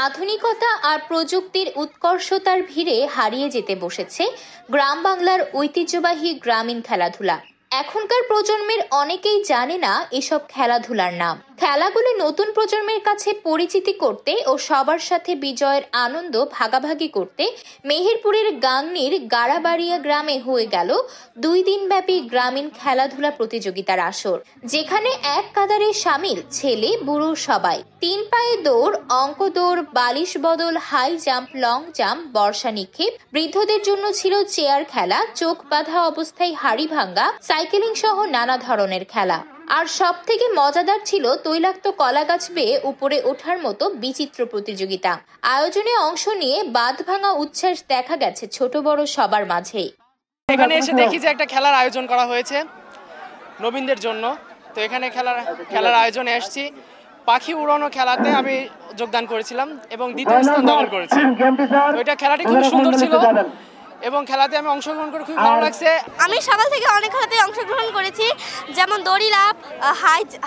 আধুনিকতা আর প্রযুক্তির উৎকর্ষতার ভিড়ে হারিয়ে যেতে বসেছে গ্রাম বাংলার ঐতিহ্যবাহী গ্রামীণ খেলাধুলা। এখনকার প্রজন্মের অনেকেই জানে না এসব খেলাধুলার নাম। খেলাগুলো নতুন প্রজন্মের কাছে পরিচিতি করতে ও সবার সাথে বিজয়ের আনন্দ ভাগাভাগি করতে মেহেরপুরের গাংনীর গাড়াবাড়িয়া গ্রামে হয়ে গেল 2 দিনব্যাপী গ্রামীণ খেলাধুলা প্রতিযোগিতার আসর, যেখানে এক কাতারে সামিল ছেলে বুড়ো সবাই। 3 পায়ে দৌড়, অঙ্ক দৌড়, বালিশ বদল, হাই জাম্প, লং জাম্প, বর্ষা নিক্ষেপ, বৃদ্ধদের জন্য ছিল চেয়ার খেলা, চোখ বাঁধা অবস্থায় হাড়ি ভাঙ্গা, সাইকেলিং সহ নানা ধরনের খেলা। আর সব থেকে মজাদার ছিল তৈলাক্ত কলা গাছ বেয়ে উপরে ওঠার মতো বিচিত্র প্রতিযোগিতা। আয়োজনে অংশ নিয়ে বাঁধ ভাঙা উচ্ছ্বাস দেখা গেছে ছোট বড় সবার মাঝেই। এখানে এসে দেখি যে একটা খেলার আয়োজন করা হয়েছে নবীনদের জন্য। তো এখানে খেলার আয়োজনে এসেছি। পাখি উড়ানো খেলাতে আমি যোগদান করেছিলাম এবং দ্বিতীয় স্থান দখল করেছি। তো এটা খেলাটি খুব সুন্দর ছিল এবং খেলাতে আমি অংশগ্রহণ করে খুব ভালো লাগছে। আমি সকাল থেকে অনেক খেলাতে অংশগ্রহণ করেছি, যেমন দড়ি লাফ,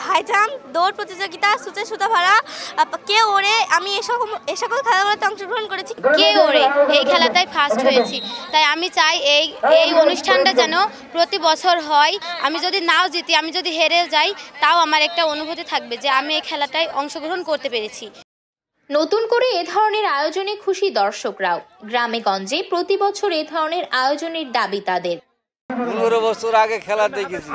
হাই জাম্প, দৌড় প্রতিযোগিতা, সূচে সুতা ভরা, কে ওড়ে। আমি এই সকল খেলাগুলোতে অংশগ্রহণ করেছি। কে ওড়ে এই খেলাটাই ফার্স্ট হয়েছি। তাই আমি চাই এই অনুষ্ঠানটা যেন প্রতি বছর হয়। আমি যদি নাও জিতি, আমি যদি হেরে যাই, তাও আমার একটা অনুভূতি থাকবে যে আমি এই খেলাটায় অংশগ্রহণ করতে পেরেছি। নতুন করে এ ধরনের আয়োজনে খুশি দর্শকরাও। গ্রামে গঞ্জে প্রতি বছর এ ধরনের আয়োজনের দাবি তাদের। 15 বছর আগে খেলা দেখেছি,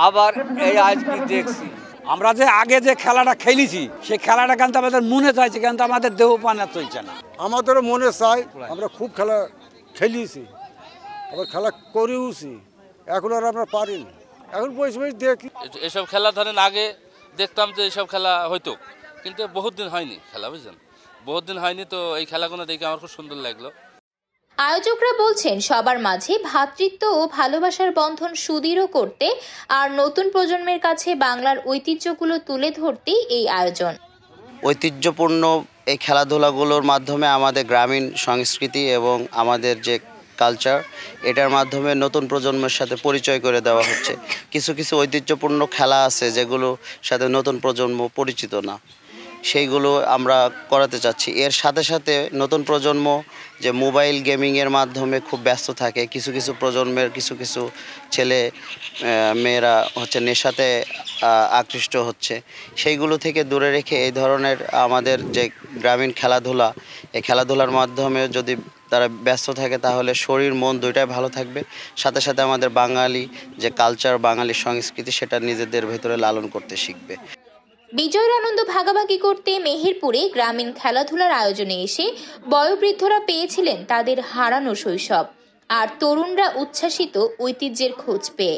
আবার এই আজকে দেখছি। আমরা যে আগে যে খেলাটা খেলেছি সেই খেলাটা কিন্তু আমাদের মনে চাইছে, কিন্তু আমাদের দেহ পানা চলছে না। আমাদেরও মনে চাই, আমরা খুব খেলা খেলিয়েছি, আবার খেলা করেওছি, এখন আর আমরা পারিনি। এখন বসে বসে দেখি। এসব খেলা ধরেন আগে দেখতাম যে এসব খেলা হয়তো, কিন্তু বহুত দিন হয়নি খেলা, বুঝলেন, বহুত দিন হয়নি। তো এই খেলাগুলো দেখে আমার খুব সুন্দর লাগলো। আয়োজকরা বলছেন সবার মাঝে ভ্রাতৃত্ব ও ভালোবাসার বন্ধন সুদৃঢ় করতে আর নতুন প্রজন্মের কাছে বাংলার ঐতিহ্যগুলো তুলে ধরতেই এই আয়োজন। ঐতিহ্যপূর্ণ এই খেলাধুলাগুলোর মাধ্যমে আমাদের গ্রামীণ সংস্কৃতি এবং আমাদের যে কালচার, এটার মাধ্যমে নতুন প্রজন্মের সাথে পরিচয় করে দেওয়া হচ্ছে। কিছু কিছু ঐতিহ্যপূর্ণ খেলা আছে যেগুলোর সাথে নতুন প্রজন্ম পরিচিত না, সেইগুলো আমরা করাতে চাচ্ছি। এর সাথে সাথে নতুন প্রজন্ম যে মোবাইল গেমিংয়ের মাধ্যমে খুব ব্যস্ত থাকে, কিছু কিছু প্রজন্মের কিছু কিছু ছেলে মেয়েরা হচ্ছে নেশাতে আকৃষ্ট হচ্ছে, সেইগুলো থেকে দূরে রেখে এই ধরনের আমাদের যে গ্রামীণ খেলাধুলা, এই খেলাধুলার মাধ্যমে যদি তারা ব্যস্ত থাকে তাহলে শরীর মন দুইটাই ভালো থাকবে। সাথে সাথে আমাদের বাঙালি যে কালচার, বাঙালি সংস্কৃতি, সেটা নিজেদের ভেতরে লালন করতে শিখবে। বিজয়ের আনন্দ ভাগাভাগি করতে মেহেরপুরে গ্রামীণ খেলাধুলার আয়োজনে এসে বয়োবৃদ্ধরা পেয়েছিলেন তাদের হারানো শৈশব, আর তরুণরা উচ্ছ্বাসিত ঐতিহ্যের খোঁজ পেয়ে।